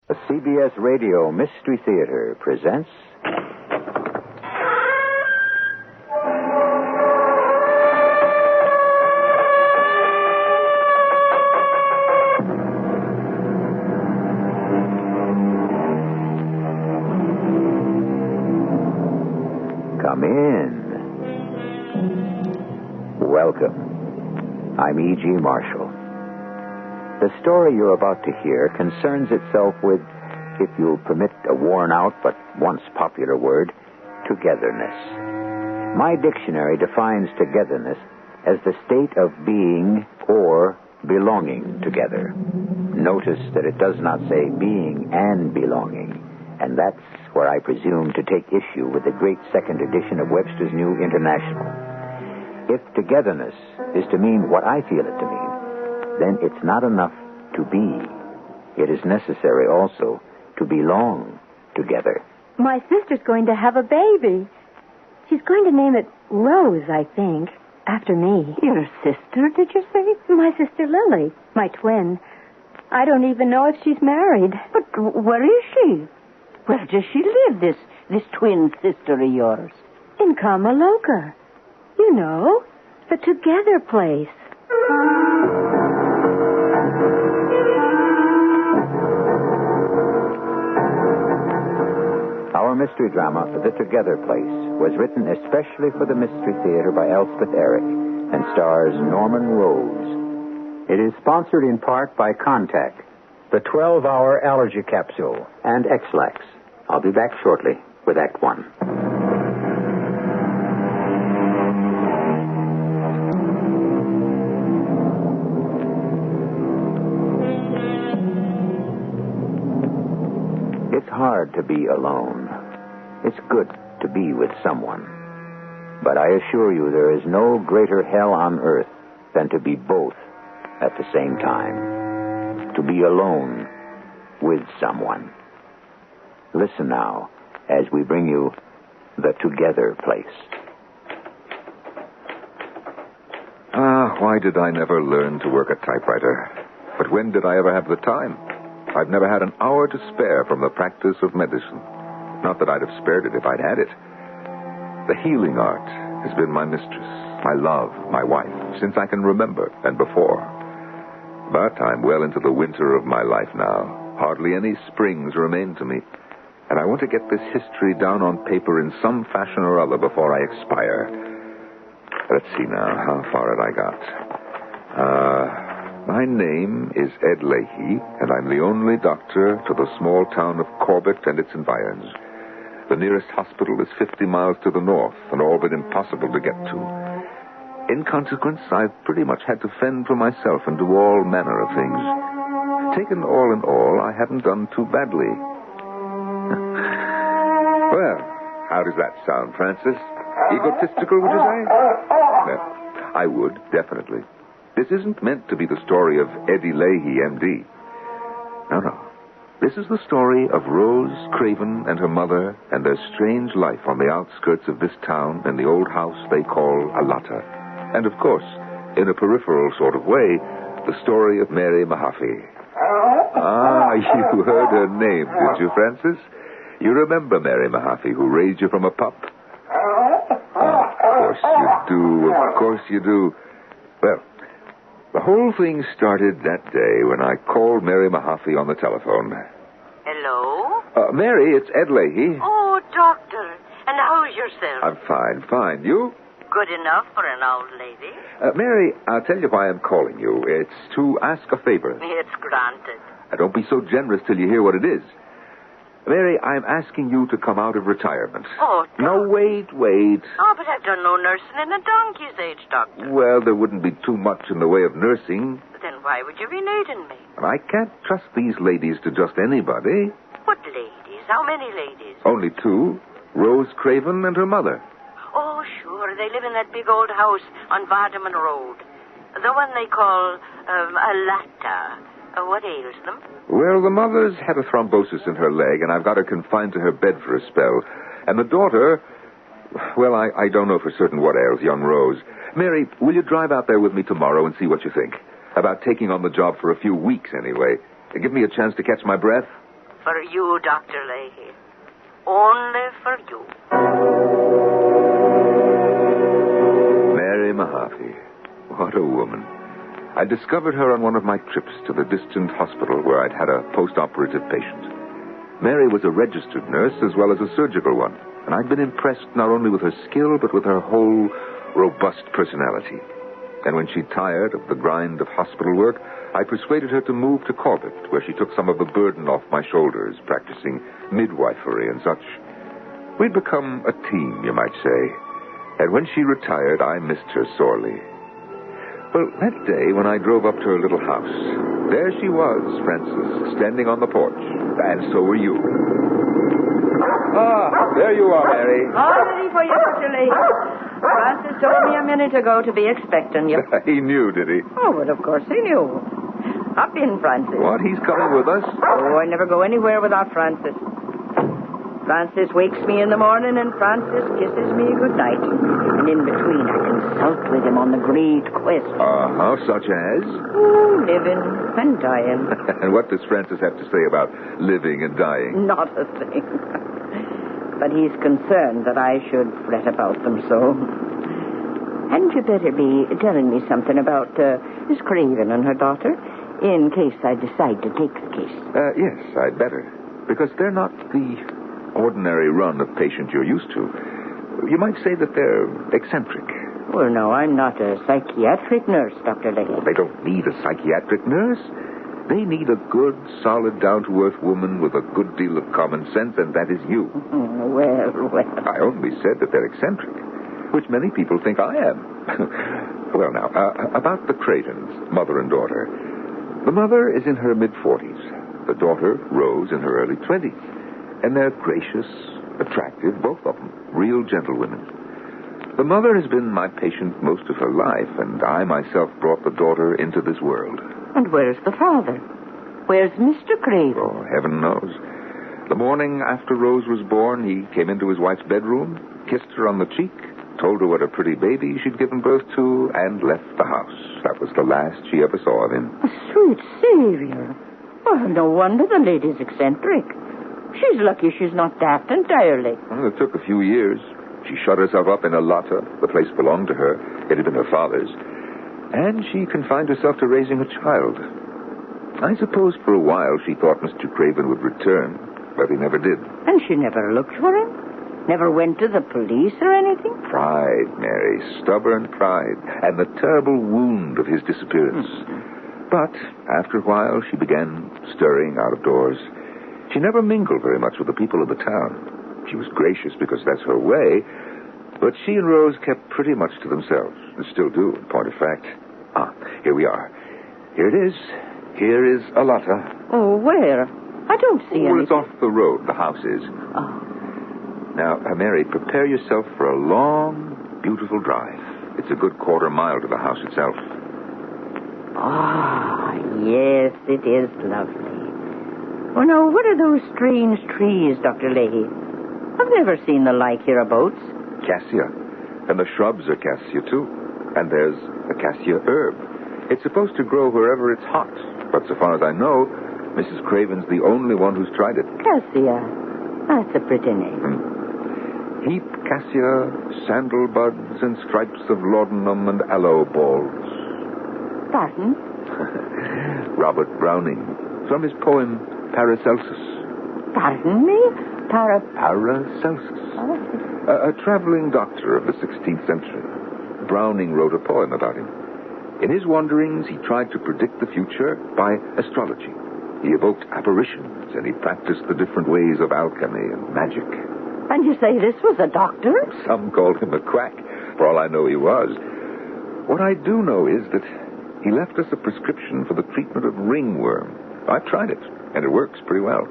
The CBS Radio Mystery Theater presents... Come in. Welcome. I'm E.G. Marshall. The story you're about to hear concerns itself with, if you'll permit a worn-out but once popular word, togetherness. My dictionary defines togetherness as the state of being or belonging together. Notice that it does not say being and belonging, and that's where I presume to take issue with the great second edition of Webster's New International. If togetherness is to mean what I feel it to mean, then it's not enough to be. It is necessary also to belong together. My sister's going to have a baby. She's going to name it Rose, I think, after me. Your sister, did you say? My sister Lily, my twin. I don't even know if she's married. But where is she? Where does she live, this twin sister of yours? In Kamaloka. You know, the Together place. Our mystery drama, The Together Place, was written especially for the Mystery Theater by Elspeth Eric and stars Norman Rose. It is sponsored in part by Contact, the 12-hour allergy capsule, and X-Lax. I'll be back shortly with Act One. It's hard to be alone. It's good to be with someone. But I assure you there is no greater hell on earth than to be both at the same time. To be alone with someone. Listen now as we bring you The Together Place. Why did I never learn to work a typewriter? But when did I ever have the time? I've never had an hour to spare from the practice of medicine. Not that I'd have spared it if I'd had it. The healing art has been my mistress, my love, my wife, since I can remember and before. But I'm well into the winter of my life now. Hardly any springs remain to me. And I want to get this history down on paper in some fashion or other before I expire. Let's see now, how far had I got? My name is Ed Leahy, and I'm the only doctor to the small town of Corbett and its environs. The nearest hospital is 50 miles to the north, and all but impossible to get to. In consequence, I've pretty much had to fend for myself and do all manner of things. Taken all in all, I haven't done too badly. Well, how does that sound, Francis? Egotistical, would you say? Well, I would, definitely. This isn't meant to be the story of Eddie Leahy, M.D. No. This is the story of Rose Craven and her mother and their strange life on the outskirts of this town in the old house they call Alata. And, of course, in a peripheral sort of way, the story of Mary Mahaffey. You heard her name, did you, Francis? You remember Mary Mahaffey, who raised you from a pup? Of course you do. Well, the whole thing started that day when I called Mary Mahaffey on the telephone. Hello? Mary, it's Ed Leahy. Oh, doctor. And how's yourself? I'm fine. You? Good enough for an old lady. Mary, I'll tell you why I'm calling you. It's to ask a favor. It's granted. Don't be so generous till you hear what it is. Mary, I'm asking you to come out of retirement. Oh, doctor. No, wait. Oh, but I've done no nursing in a donkey's age, doctor. Well, there wouldn't be too much in the way of nursing. But then why would you be needing me? I can't trust these ladies to just anybody. What ladies? How many ladies? Only two. Rose Craven and her mother. Oh, sure. They live in that big old house on Vardaman Road. The one they call Alata. What ails them? Well, the mother's had a thrombosis in her leg, and I've got her confined to her bed for a spell. And the daughter, well, I don't know for certain what ails young Rose. Mary, will you drive out there with me tomorrow and see what you think? About taking on the job for a few weeks, anyway. Give me a chance to catch my breath. For you, Dr. Leahy. Only for you. Mary Mahaffey. What a woman. I discovered her on one of my trips to the distant hospital where I'd had a post-operative patient. Mary was a registered nurse as well as a surgical one, and I'd been impressed not only with her skill, but with her whole robust personality. And when she tired of the grind of hospital work, I persuaded her to move to Corbett, where she took some of the burden off my shoulders, practicing midwifery and such. We'd become a team, you might say. And when she retired, I missed her sorely. Well, that day when I drove up to her little house, there she was, Frances, standing on the porch. And so were you. Ah, there you are, Mary. All ready for you, Dr. Leahy. Francis told me a minute ago to be expecting you. He knew, did he? Oh, well, of course he knew. Hop in, Francis. What? He's coming with us? Oh, I never go anywhere without Francis. Francis wakes me in the morning, and Francis kisses me goodnight. And in between, I consult with him on the great quest. Such as? Oh, living and dying. And what does Francis have to say about living and dying? Not a thing. But he's concerned that I should fret about them so. Hadn't you better be telling me something about Miss Craven and her daughter, in case I decide to take the case? Yes, I'd better. Because they're not the ordinary run of patient you're used to. You might say that they're eccentric. Well, no, I'm not a psychiatric nurse, Dr. Leahy. They don't need a psychiatric nurse. They need a good, solid, down-to-earth woman with a good deal of common sense, and that is you. Well. I only said that they're eccentric, which many people think I am. Well, now, about the Cravens, mother and daughter. The mother is in her mid-40s. The daughter, Rose, in her early 20s. And they're gracious, attractive, both of them, real gentlewomen. The mother has been my patient most of her life, and I myself brought the daughter into this world. And where's the father? Where's Mr. Craven? Oh, heaven knows. The morning after Rose was born, he came into his wife's bedroom, kissed her on the cheek, told her what a pretty baby she'd given birth to, and left the house. That was the last she ever saw of him. A sweet savior. Well, no wonder the lady's eccentric. She's lucky she's not daft entirely. Well, it took a few years. She shut herself up in a lotta. The place belonged to her. It had been her father's. And she confined herself to raising a child. I suppose for a while she thought Mr. Craven would return, but he never did. And she never looked for him? Never went to the police or anything? Pride, Mary. Stubborn pride. And the terrible wound of his disappearance. But after a while, she began stirring out of doors. She never mingled very much with the people of the town. She was gracious because that's her way, but she and Rose kept pretty much to themselves, and still do, in point of fact. Here we are. Here it is. Here is Alata. Oh, where? I don't see anything. It's off the road, the house is. Oh. Now, Mary, prepare yourself for a long, beautiful drive. It's a good quarter mile to the house itself. Yes, it is lovely. Oh, no, what are those strange trees, Dr. Leahy? I've never seen the like hereabouts. Cassia. And the shrubs are cassia, too. And there's a cassia herb. It's supposed to grow wherever it's hot. But so far as I know, Mrs. Craven's the only one who's tried it. Cassia. That's a pretty name. Heap cassia, sandal buds, and stripes of laudanum and aloe balls. Pardon? Robert Browning, from his poem Paracelsus. Pardon me? Paracelsus. A traveling doctor of the 16th century. Browning wrote a poem about him. In his wanderings, he tried to predict the future by astrology. He evoked apparitions, and he practiced the different ways of alchemy and magic. And you say this was a doctor? Some called him a quack. For all I know, he was. What I do know is that he left us a prescription for the treatment of ringworm. I've tried it, and it works pretty well.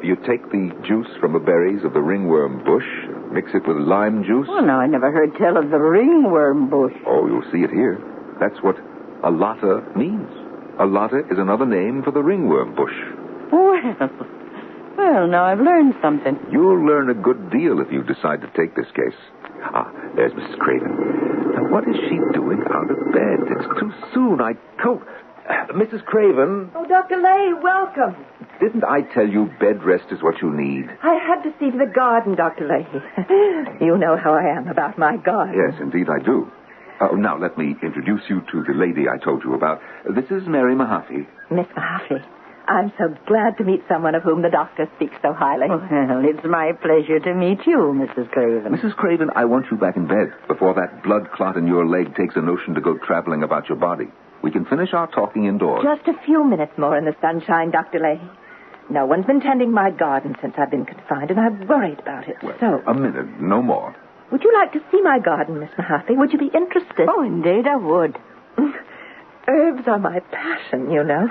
You take the juice from the berries of the ringworm bush, mix it with lime juice. Oh, no, I never heard tell of the ringworm bush. Oh, you'll see it here. That's what alata means. Alata is another name for the ringworm bush. Well, now I've learned something. You'll learn a good deal if you decide to take this case. There's Mrs. Craven. Now, what is she doing out of bed? It's too soon. Mrs. Craven. Oh, Dr. Leahy, welcome. Didn't I tell you bed rest is what you need? I had to see to the garden, Dr. Leahy. You know how I am about my garden. Yes, indeed I do. Now, let me introduce you to the lady I told you about. This is Mary Mahaffey. Miss Mahaffey, I'm so glad to meet someone of whom the doctor speaks so highly. Well, it's my pleasure to meet you, Mrs. Craven. Mrs. Craven, I want you back in bed before that blood clot in your leg takes a notion to go traveling about your body. We can finish our talking indoors. Just a few minutes more in the sunshine, Dr. Leahy. No one's been tending my garden since I've been confined, and I'm worried about it. Well, a minute, no more. Would you like to see my garden, Miss Mahaffey? Would you be interested? Oh, indeed I would. Herbs are my passion, you know.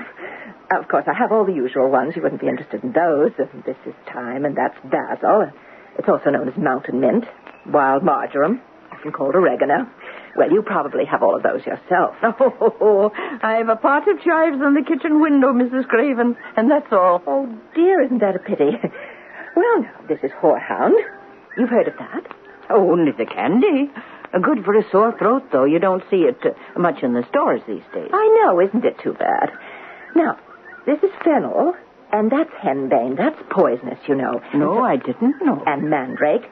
Of course, I have all the usual ones. You wouldn't be interested in those. This is thyme, and that's basil. It's also known as mountain mint, wild marjoram, often called oregano. Well, you probably have all of those yourself. Oh, I have a pot of chives on the kitchen window, Mrs. Craven, and that's all. Oh, dear, isn't that a pity? Well, now, this is horehound. You've heard of that? Oh, only the candy. Good for a sore throat, though. You don't see it much in the stores these days. I know, isn't it too bad? Now, this is fennel, and that's henbane. That's poisonous, you know. No, I didn't know. And mandrake.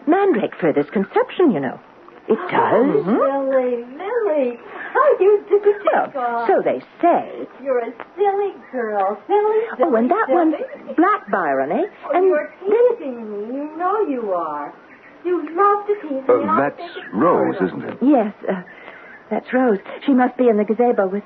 Mandrake furthers conception, you know. It does? Lily, how you do it? Well, so they say. You're a silly girl. Silly. Oh, and that one's black Byron, eh? Oh, and you're teasing me. You know you are. You love to tease me. That's Rose, isn't it? Yes, that's Rose. She must be in the gazebo with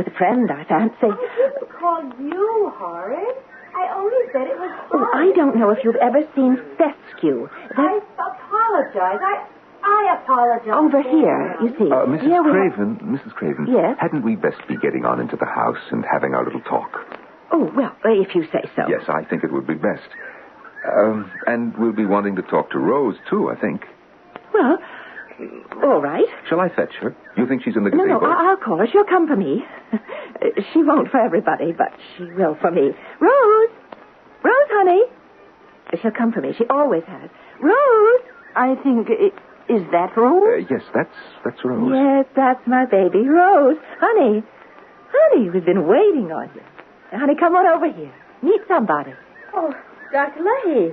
a friend, I fancy. I didn't call you Horace. I only said it was Oh, I don't know if you've ever seen fescue. I apologize. I apologize. Over here, you see. Mrs. Craven. Yes? Hadn't we best be getting on into the house and having our little talk? Oh, well, if you say so. Yes, I think it would be best. And we'll be wanting to talk to Rose, too, I think. Well, all right. Shall I fetch her? You think she's in the gazebo? No, I'll call her. She'll come for me. She won't for everybody, but she will for me. Rose, honey. She'll come for me. She always has. Rose! I think... Is that Rose? Yes, that's Rose. Yes, that's my baby. Rose. Honey, we've been waiting on you. Honey, come on over here. Meet somebody. Oh, Dr. Leahy,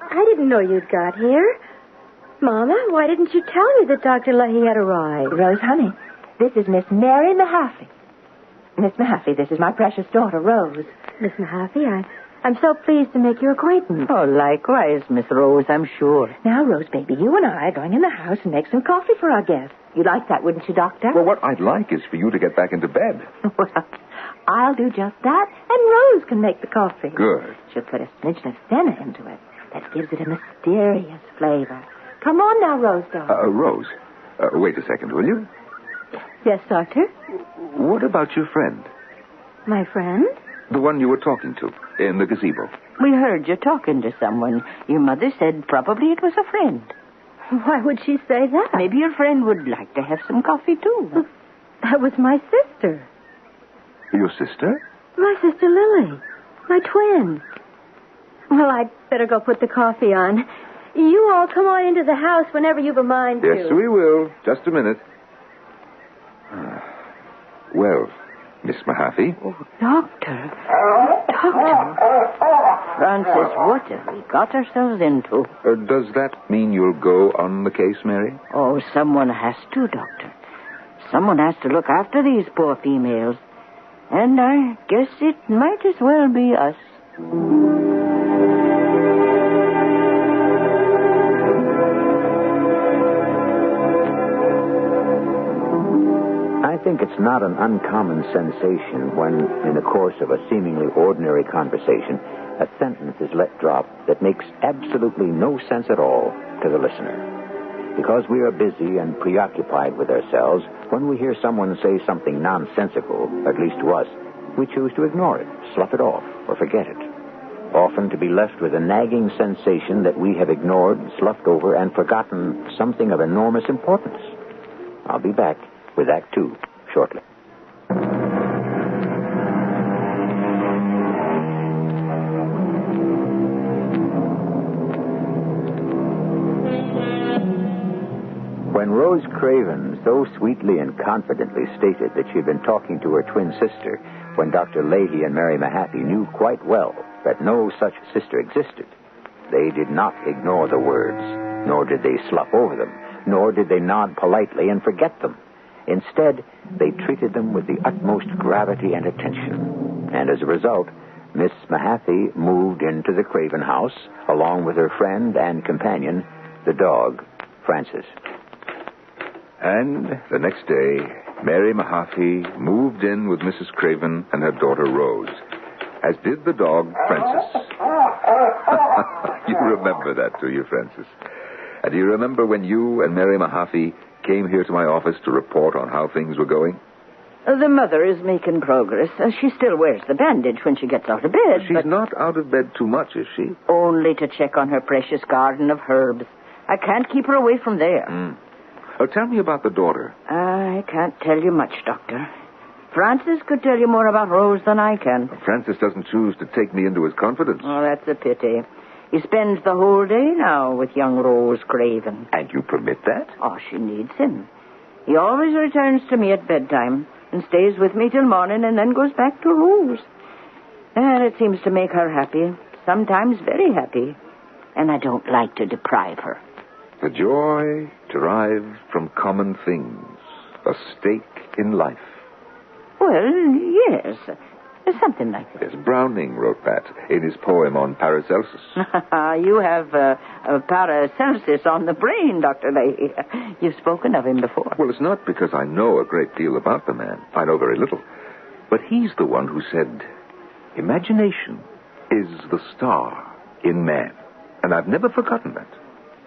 I didn't know you'd got here. Mama, why didn't you tell me that Dr. Leahy had arrived? Rose, honey, this is Miss Mary Mahaffey. Miss Mahaffey, this is my precious daughter, Rose. Miss Mahaffey, I'm so pleased to make your acquaintance. Oh, likewise, Miss Rose, I'm sure. Now, Rose, baby, you and I are going in the house and make some coffee for our guests. You'd like that, wouldn't you, Doctor? Well, what I'd like is for you to get back into bed. Well, I'll do just that, and Rose can make the coffee. Good. She'll put a smidgen of senna into it. That gives it a mysterious flavor. Come on now, Rose, darling. Rose, wait a second, will you? Yes, Doctor? What about your friend? My friend? The one you were talking to in the gazebo. We heard you talking to someone. Your mother said probably it was a friend. Why would she say that? Maybe your friend would like to have some coffee, too. That was my sister. Your sister? My sister Lily. My twin. Well, I'd better go put the coffee on. You all come on into the house whenever you've a mind to. Yes, we will. Just a minute. Well, Miss Mahaffey. Oh, Doctor. Francis, what have we got ourselves into? Does that mean you'll go on the case, Mary? Oh, someone has to, Doctor. Someone has to look after these poor females. And I guess it might as well be us. I think it's not an uncommon sensation when, in the course of a seemingly ordinary conversation, a sentence is let drop that makes absolutely no sense at all to the listener. Because we are busy and preoccupied with ourselves, when we hear someone say something nonsensical, at least to us, we choose to ignore it, slough it off, or forget it. Often to be left with a nagging sensation that we have ignored, sloughed over, and forgotten something of enormous importance. I'll be back with Act 2 shortly. When Rose Craven so sweetly and confidently stated that she'd been talking to her twin sister when Dr. Leahy and Mary Mahaffey knew quite well that no such sister existed. They did not ignore the words, nor did they slough over them, nor did they nod politely and forget them. Instead, they treated them with the utmost gravity and attention. And as a result, Miss Mahaffey moved into the Craven house, along with her friend and companion, the dog, Francis. And the next day, Mary Mahaffey moved in with Mrs. Craven and her daughter Rose, as did the dog, Francis. You remember that, do you, Francis? And do you remember when you and Mary Mahaffey came here to my office to report on how things were going? The mother is making progress. She still wears the bandage when she gets out of bed. She's not out of bed too much, is she? Only to check on her precious garden of herbs. I can't keep her away from there. Oh, tell me about the daughter. I can't tell you much, Doctor. Francis could tell you more about Rose than I can. Francis doesn't choose to take me into his confidence. Oh, that's a pity. He spends the whole day now with young Rose Craven. And you permit that? Oh, she needs him. He always returns to me at bedtime and stays with me till morning and then goes back to Rose. And it seems to make her happy, sometimes very happy. And I don't like to deprive her. The joy derived from common things, a stake in life. Well, yes, something like that. Yes, Browning wrote that in his poem on Paracelsus. You have Paracelsus on the brain, Dr. Leahy. You've spoken of him before. Well, it's not because I know a great deal about the man. I know very little. But he's the one who said, imagination is the star in man. And I've never forgotten that,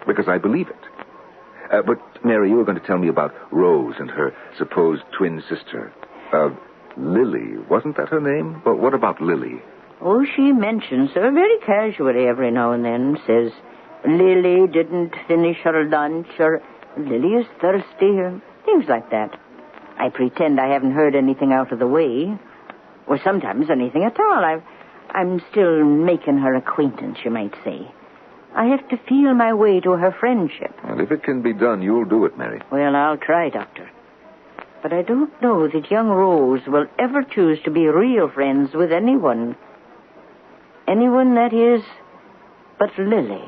because I believe it. But, Mary, you were going to tell me about Rose and her supposed twin sister. Lily, wasn't that her name? But what about Lily? Oh, she mentions her very casually every now and then. Says, Lily didn't finish her lunch, or Lily is thirsty, or things like that. I pretend I haven't heard anything out of the way, or sometimes anything at all. I'm still making her acquaintance, you might say. I have to feel my way to her friendship. And if it can be done, you'll do it, Mary. Well, I'll try, Doctor. But I don't know that young Rose will ever choose to be real friends with anyone. Anyone, that is, but Lily.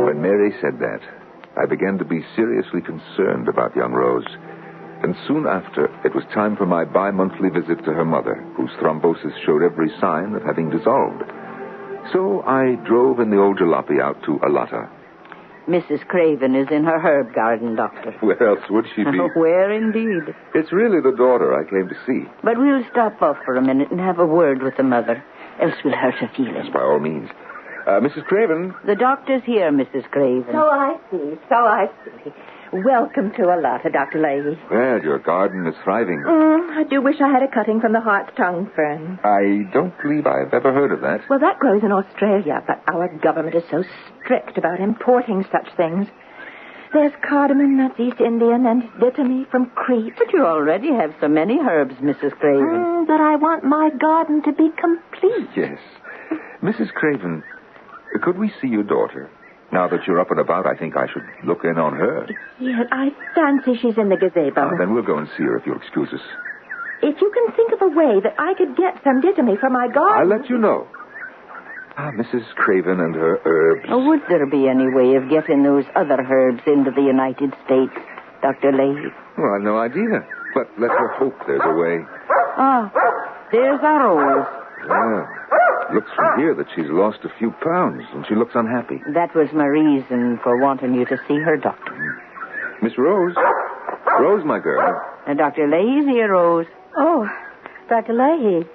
When Mary said that, I began to be seriously concerned about young Rose. And soon after, it was time for my bi-monthly visit to her mother, whose thrombosis showed every sign of having dissolved. So I drove in the old jalopy out to Alata. Mrs. Craven is in her herb garden, Doctor. Where else would she be? Where, indeed? It's really the daughter I came to see. But we'll stop off for a minute and have a word with the mother, else we'll hurt her feelings. By all means. Mrs. Craven? The doctor's here, Mrs. Craven. So I see. Welcome to Alata, Dr. Leahy. Well, your garden is thriving. I do wish I had a cutting from the heart's tongue fern. I don't believe I've ever heard of that. Well, that grows in Australia, but our government is so strict about importing such things. There's cardamom, that's East Indian, and dittany from Crete. But you already have so many herbs, Mrs. Craven. But I want my garden to be complete. Yes. Mrs. Craven, could we see your daughter? Now that you're up and about, I think I should look in on her. Yeah, I fancy she's in the gazebo. Then we'll go and see her if you'll excuse us. If you can think of a way that I could get some dittany from my garden... I'll let you know. Mrs. Craven and her herbs. Would there be any way of getting those other herbs into the United States, Dr. Leahy? Well, I've no idea. But let her hope there's a way. There's our Rose. Yeah. Looks from here that she's lost a few pounds, and she looks unhappy. That was my reason for wanting you to see her, Doctor. Miss Rose? Rose, my girl. Dr. Leahy's here, Rose. Oh, Dr. Leahy.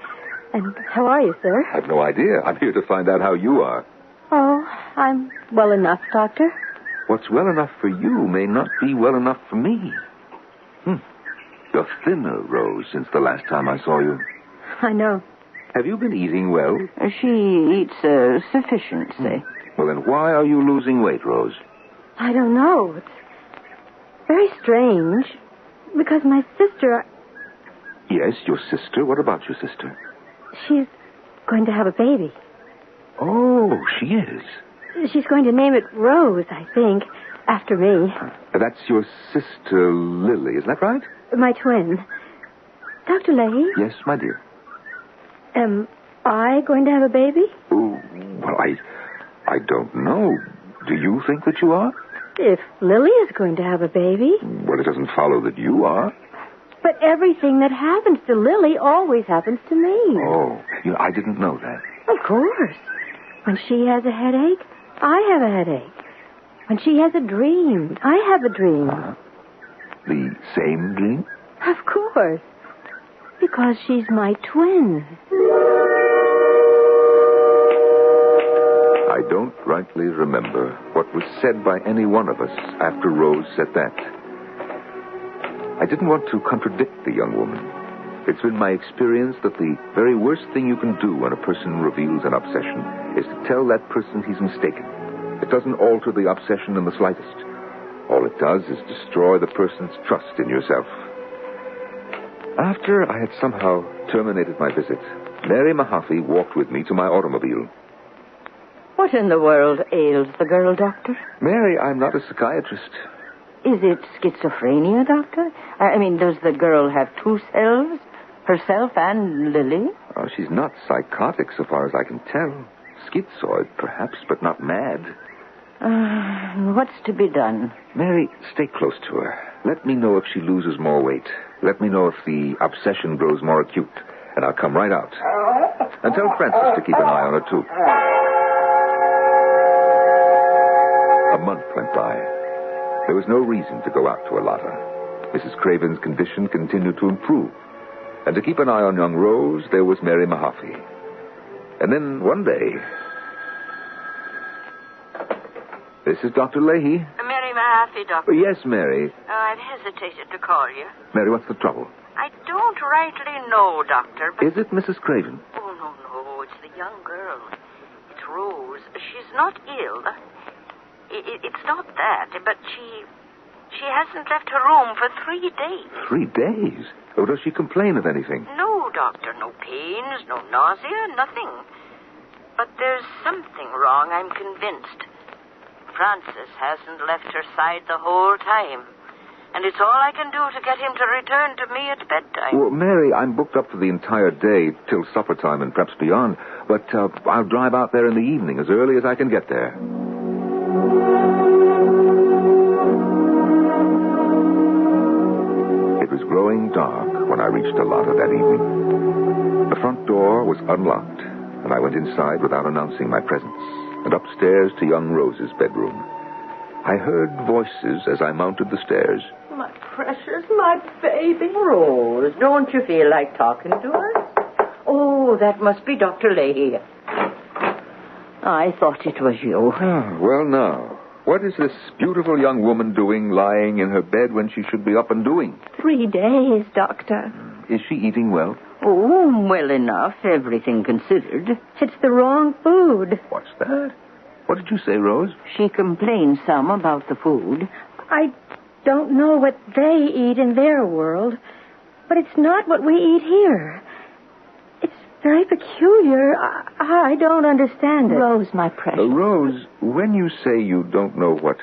And how are you, sir? I've no idea. I'm here to find out how you are. Oh, I'm well enough, Doctor. What's well enough for you may not be well enough for me. You're thinner, Rose, since the last time I saw you. I know. Have you been eating well? She eats sufficiency. Well, then why are you losing weight, Rose? I don't know. It's very strange. Because my sister... Yes, your sister. What about your sister? She's going to have a baby. Oh, she is. She's going to name it Rose, I think. After me. That's your sister, Lily, isn't that right? My twin. Dr. Leahy? Yes, my dear. Am I going to have a baby? Oh, well, I don't know. Do you think that you are? If Lily is going to have a baby. Well, it doesn't follow that you are. But everything that happens to Lily always happens to me. Oh, I didn't know that. Of course. When she has a headache, I have a headache. When she has a dream, I have a dream. The same dream? Of course. Because she's my twin. I don't rightly remember what was said by any one of us after Rose said that. I didn't want to contradict the young woman. It's been my experience that the very worst thing you can do when a person reveals an obsession is to tell that person he's mistaken. It doesn't alter the obsession in the slightest. All it does is destroy the person's trust in yourself. After I had somehow terminated my visit, Mary Mahaffey walked with me to my automobile. What in the world ails the girl, Doctor? Mary, I'm not a psychiatrist. Is it schizophrenia, Doctor? I mean, does the girl have two selves? Herself and Lily? Oh, she's not psychotic so far as I can tell. Schizoid, perhaps, but not mad. What's to be done? Mary, stay close to her. Let me know if she loses more weight. Let me know if the obsession grows more acute, and I'll come right out. And tell Francis to keep an eye on her, too. A month went by. There was no reason to go out to Alata. Mrs. Craven's condition continued to improve. And to keep an eye on young Rose, there was Mary Mahaffey. And then one day... This is Dr. Leahy. Mary Mahaffey, Doctor. Yes, Mary. I've hesitated to call you. Mary, what's the trouble? I don't rightly know, Doctor, but... Is it Mrs. Craven? Oh, no. It's the young girl. It's Rose. She's not ill. It's not that, but she hasn't left her room for 3 days. 3 days? Oh, does she complain of anything? No, Doctor. No pains, no nausea, nothing. But there's something wrong, I'm convinced. Francis hasn't left her side the whole time. And it's all I can do to get him to return to me at bedtime. Well, Mary, I'm booked up for the entire day till supper time and perhaps beyond. But I'll drive out there in the evening as early as I can get there. It was growing dark when I reached Alata that evening. The front door was unlocked, and I went inside without announcing my presence, and upstairs to young Rose's bedroom. I heard voices as I mounted the stairs. My precious, my baby Rose. Don't you feel like talking to us? Oh, that must be Dr. Leahy. I thought it was you. Well, now, what is this beautiful young woman doing lying in her bed when she should be up and doing? 3 days, Doctor. Is she eating well? Oh, well enough, everything considered. It's the wrong food. What's that? What did you say, Rose? She complained some about the food. I don't know what they eat in their world, but it's not what we eat here. It's very peculiar. I don't understand it. Rose, my precious. Rose, when you say you don't know what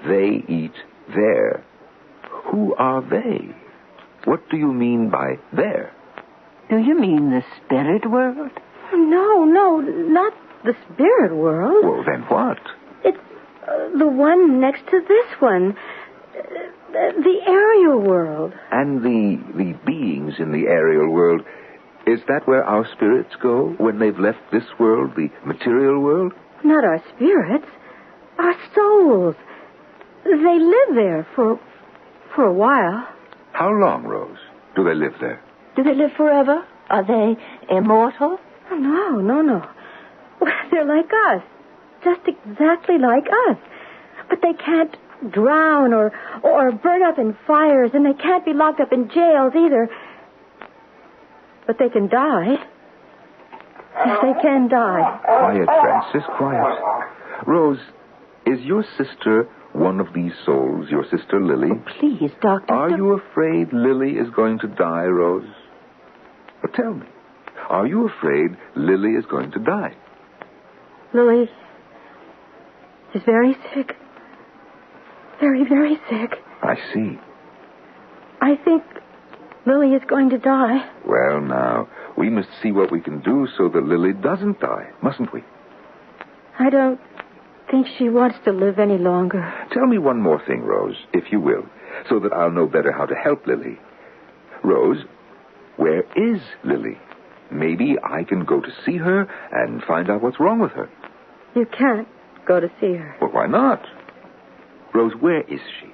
they eat there, who are they? What do you mean by there? Do you mean the spirit world? No, not the spirit world. Well, then what? It's the one next to this one. The aerial world. And the beings in the aerial world, is that where our spirits go when they've left this world, the material world? Not our spirits. Our souls. They live there for a while. How long, Rose, do they live there? Do they live forever? Are they immortal? No. They're like us. Just exactly like us. But they can't drown or burn up in fires, and they can't be locked up in jails either. But they can die. Yes, they can die. Quiet, Francis, quiet. Rose, is your sister one of these souls, your sister Lily? Oh, please, Doctor. Are you afraid Lily is going to die, Rose? Well, tell me. Are you afraid Lily is going to die? Lily is very sick. Very, very sick. I see. I think Lily is going to die. Well, now, we must see what we can do so that Lily doesn't die, mustn't we? I don't think she wants to live any longer. Tell me one more thing, Rose, if you will, so that I'll know better how to help Lily. Rose, where is Lily? Maybe I can go to see her and find out what's wrong with her. You can't go to see her. Well, why not? Rose, where is she?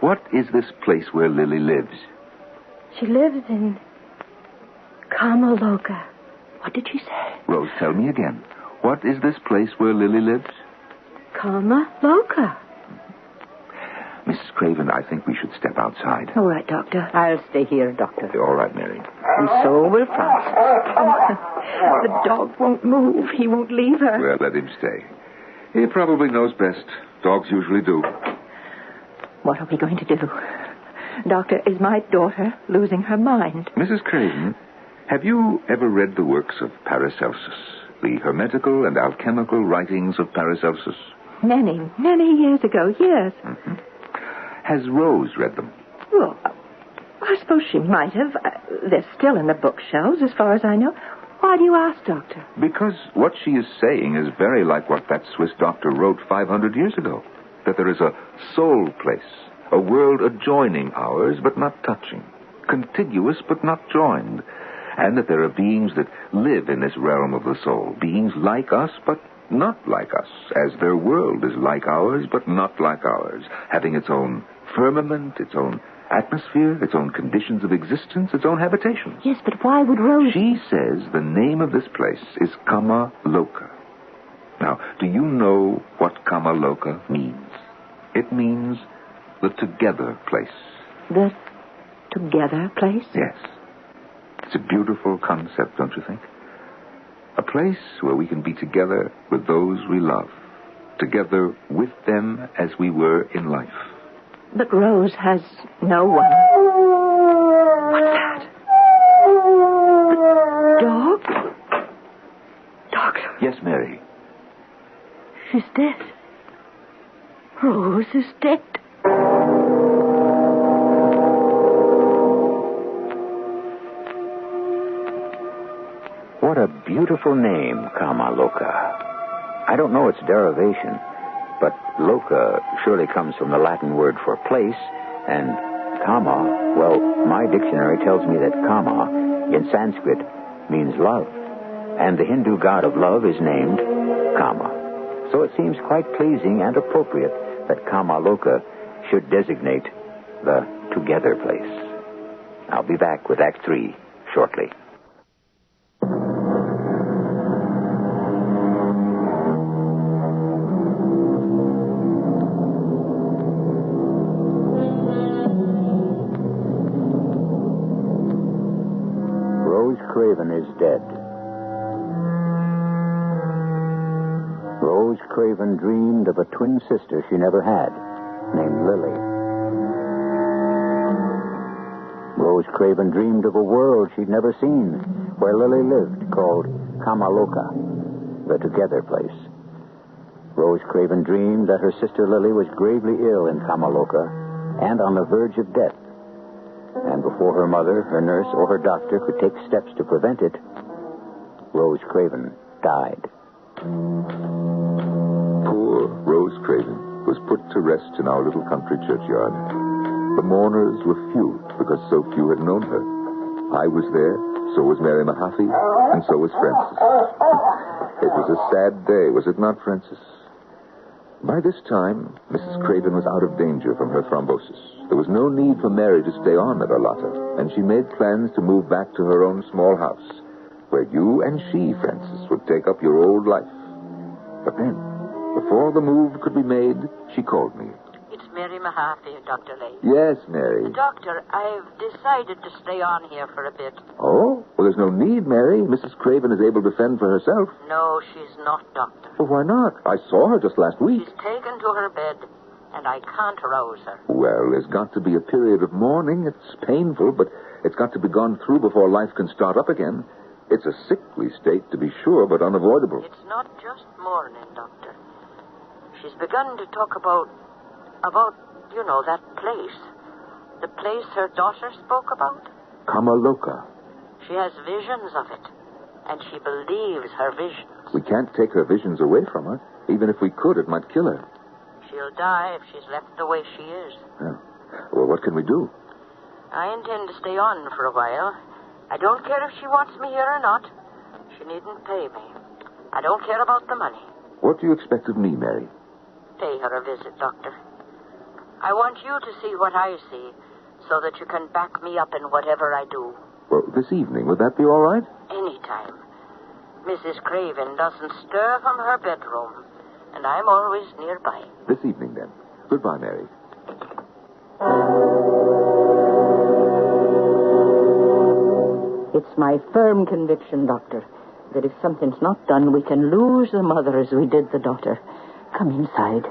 What is this place where Lily lives? She lives in Kamaloka. What did she say? Rose, tell me again. What is this place where Lily lives? Kamaloka. Mrs. Craven, I think we should step outside. All right, Doctor. I'll stay here, Doctor. All right, Mary. And so will Francis. The dog won't move. He won't leave her. Well, let him stay. He probably knows best. Dogs usually do. What are we going to do? Doctor, is my daughter losing her mind? Mrs. Craven, have you ever read the works of Paracelsus? The hermetical and alchemical writings of Paracelsus? Many, many years ago, yes. Mm-hmm. Has Rose read them? Well, I suppose she might have. They're still in the bookshelves, as far as I know. Why do you ask, Doctor? Because what she is saying is very like what that Swiss doctor wrote 500 years ago. That there is a soul place, a world adjoining ours, but not touching, contiguous, but not joined, and that there are beings that live in this realm of the soul, beings like us, but not like us, as their world is like ours, but not like ours, having its own firmament, its own atmosphere, its own conditions of existence, its own habitations. Yes, but why would Rose... She says the name of this place is Kamaloka. Now, do you know what Kamaloka means? It means the together place. The together place? Yes. It's a beautiful concept, don't you think? A place where we can be together with those we love, together with them as we were in life. But Rose has no one. What's that? The dog? Doctor. Yes, Mary. She's dead. Rose is dead. What a beautiful name, Kamaloka. I don't know its derivation, but loka surely comes from the Latin word for place, and kama, well, my dictionary tells me that kama in Sanskrit means love, and the Hindu god of love is named Kama. So it seems quite pleasing and appropriate that Kamaloka should designate the together place. I'll be back with Act 3 shortly. Rose Craven is dead. Rose Craven dreamed of a twin sister she never had, named Lily. Rose Craven dreamed of a world she'd never seen, where Lily lived, called Kamaloka, the together place. Rose Craven dreamed that her sister Lily was gravely ill in Kamaloka and on the verge of death. And before her mother, her nurse, or her doctor could take steps to prevent it, Rose Craven died. Poor Rose Craven was put to rest in our little country churchyard. The mourners were few because so few had known her. I was there, so was Mary Mahaffey, and so was Francis. It was a sad day, was it not, Francis? By this time, Mrs. Craven was out of danger from her thrombosis. There was no need for Mary to stay on at Arlotta, and she made plans to move back to her own small house, where you and she, Francis, would take up your old life. But then, before the move could be made, she called me. It's Mary Mahaffey, Dr. Lay. Yes, Mary. Doctor, I've decided to stay on here for a bit. Oh? Well, there's no need, Mary. Mrs. Craven is able to fend for herself. No, she's not, Doctor. Well, why not? I saw her just last week. She's taken to her bed, and I can't rouse her. Well, there's got to be a period of mourning. It's painful, but it's got to be gone through before life can start up again. It's a sickly state, to be sure, but unavoidable. It's not just mourning, Doctor. She's begun to talk about You know, that place. The place her daughter spoke about. Kamaloka. She has visions of it, and she believes her visions. We can't take her visions away from her. Even if we could, it might kill her. She'll die if she's left the way she is. Yeah. Well, what can we do? I intend to stay on for a while. I don't care if she wants me here or not. She needn't pay me. I don't care about the money. What do you expect of me, Mary? Pay her a visit, Doctor. I want you to see what I see, so that you can back me up in whatever I do. Well, this evening, would that be all right? Anytime. Mrs. Craven doesn't stir from her bedroom, and I'm always nearby. This evening, then. Goodbye, Mary. It's my firm conviction, Doctor, that if something's not done, we can lose the mother as we did the daughter. Come inside.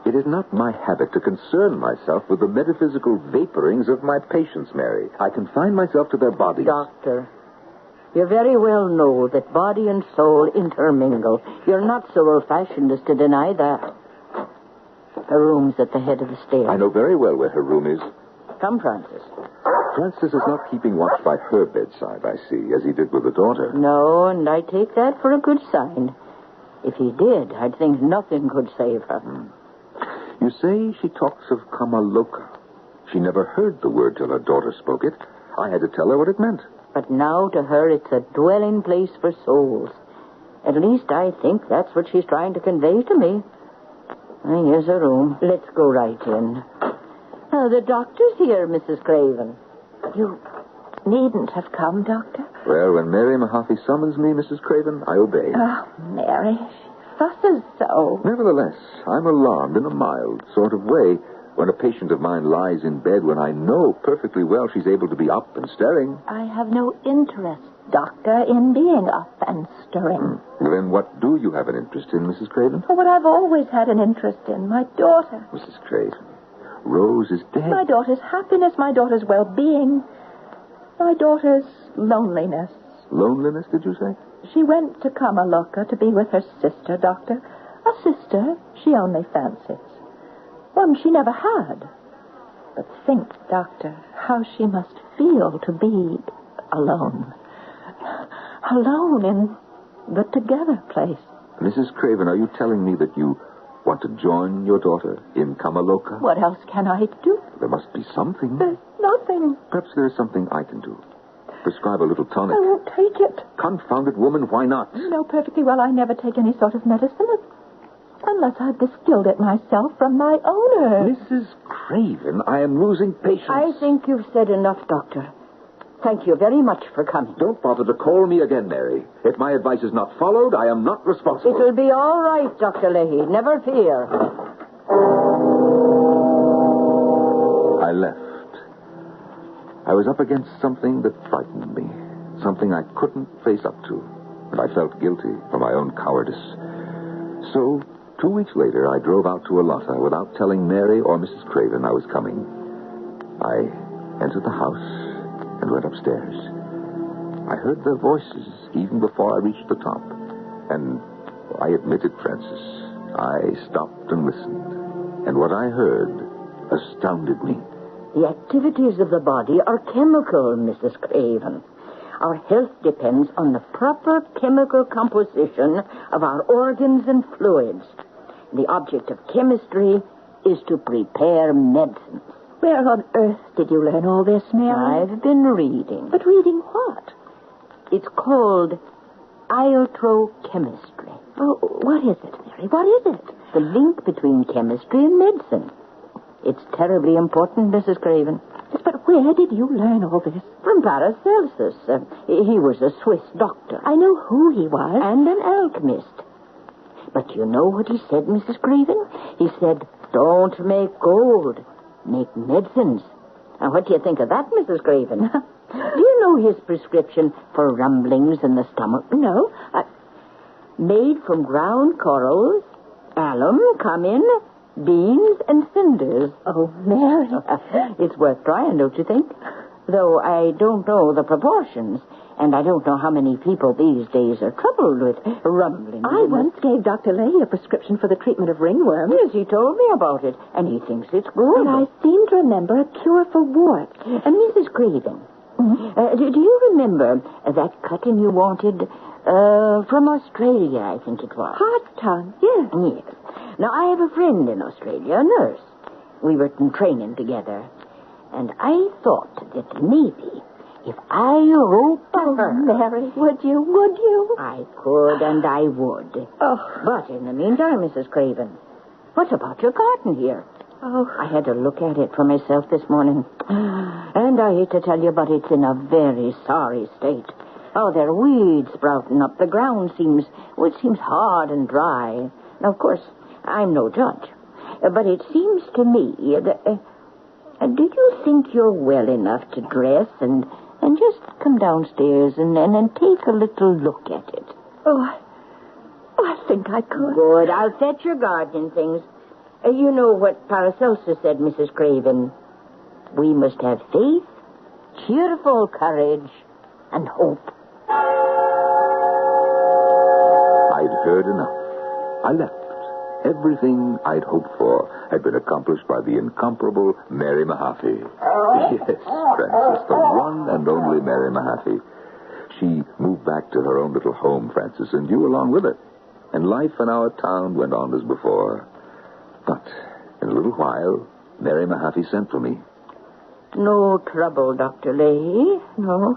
It is not my habit to concern myself with the metaphysical vaporings of my patients, Mary. I confine myself to their bodies. Doctor, you very well know that body and soul intermingle. You're not so old-fashioned as to deny that. Her room's at the head of the stairs. I know very well where her room is. Come, Francis. Francis is not keeping watch by her bedside, I see, as he did with the daughter. No, and I take that for a good sign. If he did, I'd think nothing could save her. You say she talks of Kamaloka. She never heard the word till her daughter spoke it. I had to tell her what it meant. But now to her it's a dwelling place for souls. At least I think that's what she's trying to convey to me. Here's her room. Let's go right in. The doctor's here, Mrs. Craven. You needn't have come, Doctor. Well, when Mary Mahaffey summons me, Mrs. Craven, I obey. Oh, Mary, she fusses so. Nevertheless, I'm alarmed in a mild sort of way when a patient of mine lies in bed when I know perfectly well she's able to be up and stirring. I have no interest, Doctor, in being up and stirring. Then what do you have an interest in, Mrs. Craven? What I've always had an interest in, my daughter. Mrs. Craven, Rose is dead. My daughter's happiness, my daughter's well-being, my daughter's loneliness. Loneliness, did you say? She went to Kamaloka to be with her sister, Doctor. A sister she only fancies. One she never had. But think, Doctor, how she must feel to be alone. Alone in the together place. Mrs. Craven, are you telling me that you want to join your daughter in Kamaloka? What else can I do? There must be something. There's nothing. Perhaps there's something I can do. Prescribe a little tonic. I won't take it. Confound it, woman, why not? You know perfectly well I never take any sort of medicine unless I've distilled it myself from my own herbs. Mrs. Craven, I am losing patience. I think you've said enough, Doctor. Thank you very much for coming. Don't bother to call me again, Mary. If my advice is not followed, I am not responsible. It'll be all right, Dr. Leahy. Never fear. I left. I was up against something that frightened me. Something I couldn't face up to. And I felt guilty for my own cowardice. So, 2 weeks later, I drove out to Alata without telling Mary or Mrs. Craven I was coming. I entered the house and went upstairs. I heard their voices even before I reached the top. And I admit it, Francis, I stopped and listened. And what I heard astounded me. The activities of the body are chemical, Mrs. Craven. Our health depends on the proper chemical composition of our organs and fluids. The object of chemistry is to prepare medicines. Where on earth did you learn all this, Mary? I've been reading. But reading what? It's called iatrochemistry. Oh, what is it, Mary? What is it? The link between chemistry and medicine. It's terribly important, Mrs. Craven. Yes, but where did you learn all this? From Paracelsus. He was a Swiss doctor. I know who he was. And an alchemist. But you know what he said, Mrs. Craven? He said, don't make gold, make medicines. Now, what do you think of that, Mrs. Craven? Do you know his prescription for rumblings in the stomach? No. Made from ground corals, alum, cumin, beans, and cinders. Oh, Mary. It's worth trying, don't you think? Though I don't know the proportions. And I don't know how many people these days are troubled with rumbling. I once gave Dr. Leahy a prescription for the treatment of ringworm. Yes, he told me about it, and he thinks it's good. And I seem to remember a cure for warts. And Mrs. Craven, do you remember that cutting you wanted from Australia, I think it was? Heart tongue, yes. Yes. Now, I have a friend in Australia, a nurse. We were in training together. And I thought that maybe if I wrote to her... Mary, would you? I could and I would. Oh. But in the meantime, Mrs. Craven, what about your garden here? Oh. I had to look at it for myself this morning. And I hate to tell you, but it's in a very sorry state. Oh, there are weeds sprouting up. The ground seems hard and dry. Now, of course, I'm no judge. But it seems to me that... do you think you're well enough to dress and just come downstairs and take a little look at it? Oh, I think I could. Good. I'll fetch your gardening things. You know what Paracelsus said, Mrs. Craven. We must have faith, cheerful courage, and hope. I'd heard enough. I left. Everything I'd hoped for had been accomplished by the incomparable Mary Mahaffey. Yes, Francis, the one and only Mary Mahaffey. She moved back to her own little home, Francis, and you along with her. And life in our town went on as before. But in a little while, Mary Mahaffey sent for me. No trouble, Dr. Leahy. No.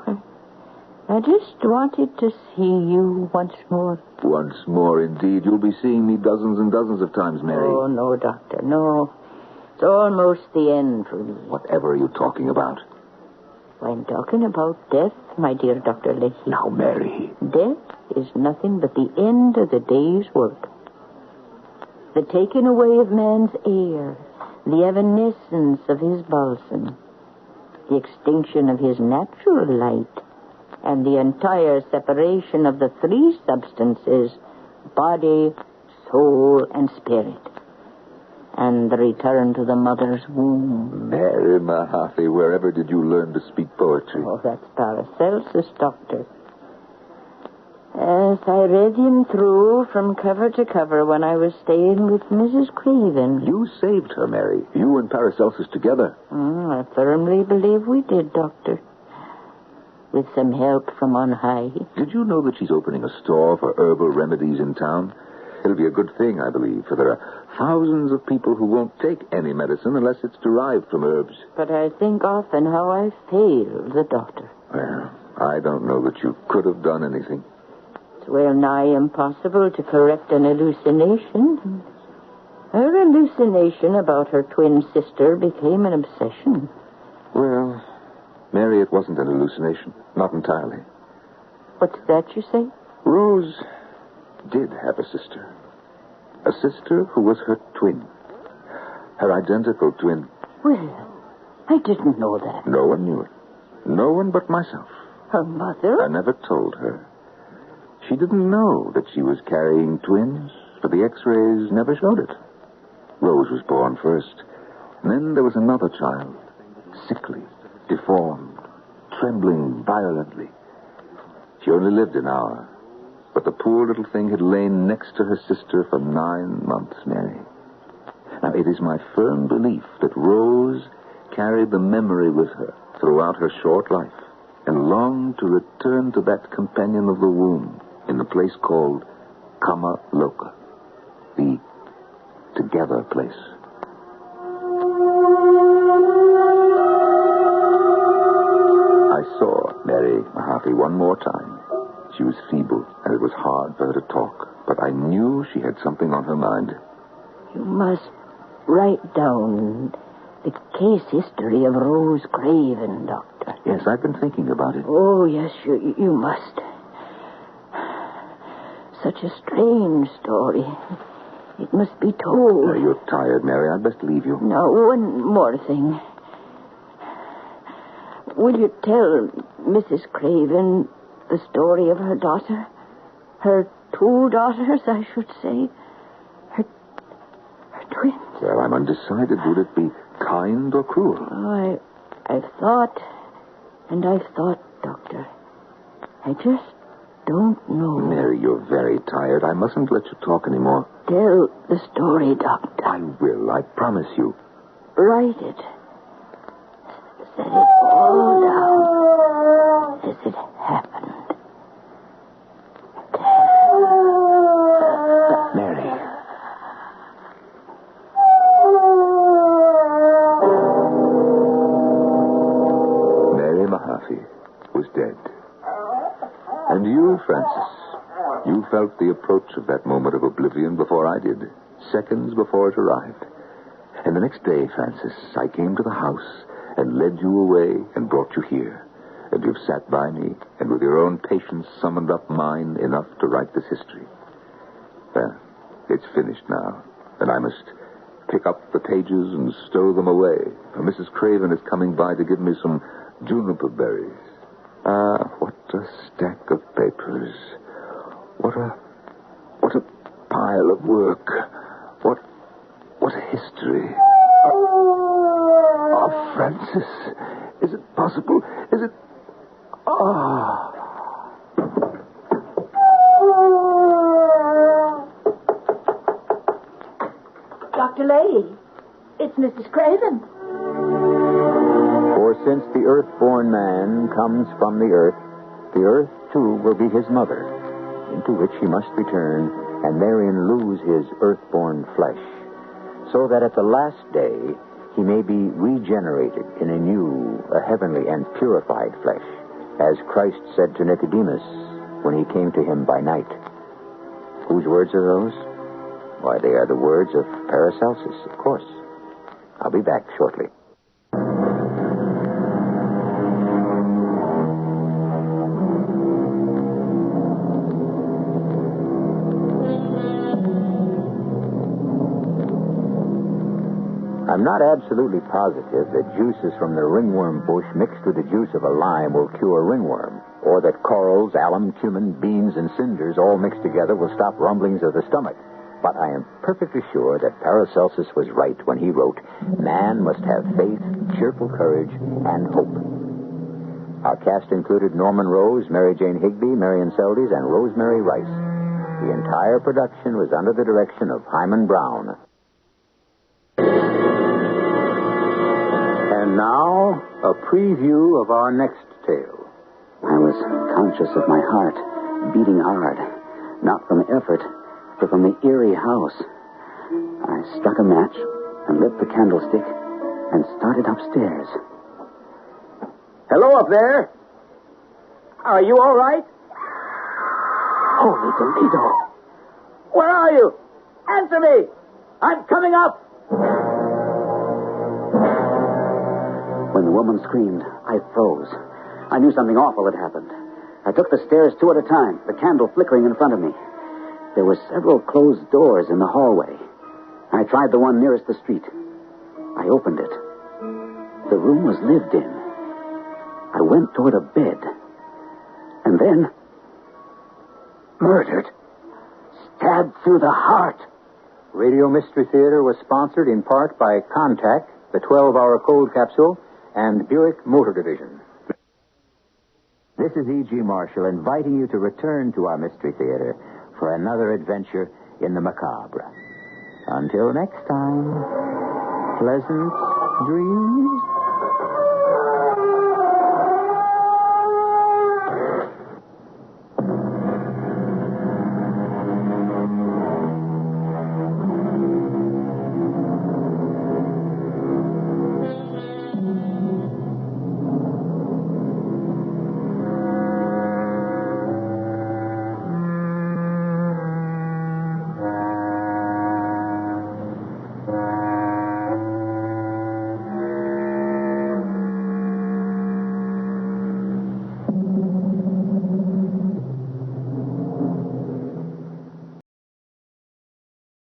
I just wanted to see you once more. Once more, indeed. You'll be seeing me dozens and dozens of times, Mary. Oh, no, Doctor, no. It's almost the end for me. Whatever are you talking about? I'm talking about death, my dear Dr. Leahy. Now, Mary. Death is nothing but the end of the day's work. The taking away of man's air, the evanescence of his balsam, the extinction of his natural light, and the entire separation of the three substances, body, soul, and spirit, and the return to the mother's womb. Mary Mahaffey, wherever did you learn to speak poetry? Oh, that's Paracelsus, Doctor. Yes, I read him through from cover to cover when I was staying with Mrs. Craven. You saved her, Mary. You and Paracelsus together. I firmly believe we did, Doctor. With some help from on high. Did you know that she's opening a store for herbal remedies in town? It'll be a good thing, I believe, for there are thousands of people who won't take any medicine unless it's derived from herbs. But I think often how I failed the doctor. Well, I don't know that you could have done anything. It's well nigh impossible to correct an hallucination. Her hallucination about her twin sister became an obsession. Well, Mary, it wasn't an hallucination. Not entirely. What's that you say? Rose did have a sister. A sister who was her twin. Her identical twin. Well, I didn't know that. No one knew it. No one but myself. Her mother? I never told her. She didn't know that she was carrying twins, for the x-rays never showed it. Rose was born first. And then there was another child. Sickly, deformed, trembling violently. She only lived an hour. But the poor little thing had lain next to her sister for 9 months, Mary. Now, it is my firm belief that Rose carried the memory with her throughout her short life and longed to return to that companion of the womb in the place called Kama Loka, the together place. I saw Mary Mahaffey one more time. She was feeble, and it was hard for her to talk, but I knew she had something on her mind. You must write down the case history of Rose Craven, Doctor. Yes, I've been thinking about it. Oh, yes, you must. Such a strange story. It must be told. Now, you're tired, Mary. I'd best leave you. Now, one more thing. Will you tell Mrs. Craven the story of her daughter? Her 2 daughters, I should say. Her twins. Well, I'm undecided. Would it be kind or cruel? Oh, I've thought, and I've thought, Doctor. I just don't know. Mary, you're very tired. I mustn't let you talk anymore. Tell the story, Doctor. I will, I promise you. Write it. Set it all down as it happened. Mary. Mary Mahaffey was dead. And you, Francis, you felt the approach of that moment of oblivion before I did, seconds before it arrived. And the next day, Francis, I came to the house and led you away and brought you here. And you've sat by me and with your own patience summoned up mine enough to write this history. Well, it's finished now, and I must pick up the pages and stow them away, for Mrs. Craven is coming by to give me some juniper berries. Ah, what a stack of papers. What a pile of work. What a history. Oh, Francis, is it possible? Is it... Oh. Dr. Leahy, it's Mrs. Craven. For since the earth-born man comes from the earth too will be his mother, into which he must return, and therein lose his earth-born flesh, so that at the last day he may be regenerated in a new, a heavenly and purified flesh, as Christ said to Nicodemus when he came to him by night. Whose words are those? Why, they are the words of Paracelsus, of course. I'll be back shortly. I'm not absolutely positive that juices from the ringworm bush mixed with the juice of a lime will cure ringworm, or that corals, alum, cumin, beans, and cinders all mixed together will stop rumblings of the stomach. But I am perfectly sure that Paracelsus was right when he wrote, man must have faith, cheerful courage, and hope. Our cast included Norman Rose, Mary Jane Higby, Marion Seldes, and Rosemary Rice. The entire production was under the direction of Himan Brown. And now, a preview of our next tale. I was conscious of my heart beating hard, not from effort, but from the eerie house. I struck a match and lit the candlestick and started upstairs. Hello up there. Are you all right? Holy Toledo! Where are you? Answer me. I'm coming up. When the woman screamed, I froze. I knew something awful had happened. I took the stairs two at a time, the candle flickering in front of me. There were several closed doors in the hallway. I tried the one nearest the street. I opened it. The room was lived in. I went toward a bed. And then... murdered. Stabbed through the heart. Radio Mystery Theater was sponsored in part by Contact, the 12-hour cold capsule, and Buick Motor Division. This is E.G. Marshall inviting you to return to our Mystery Theater for another adventure in the macabre. Until next time, pleasant dreams.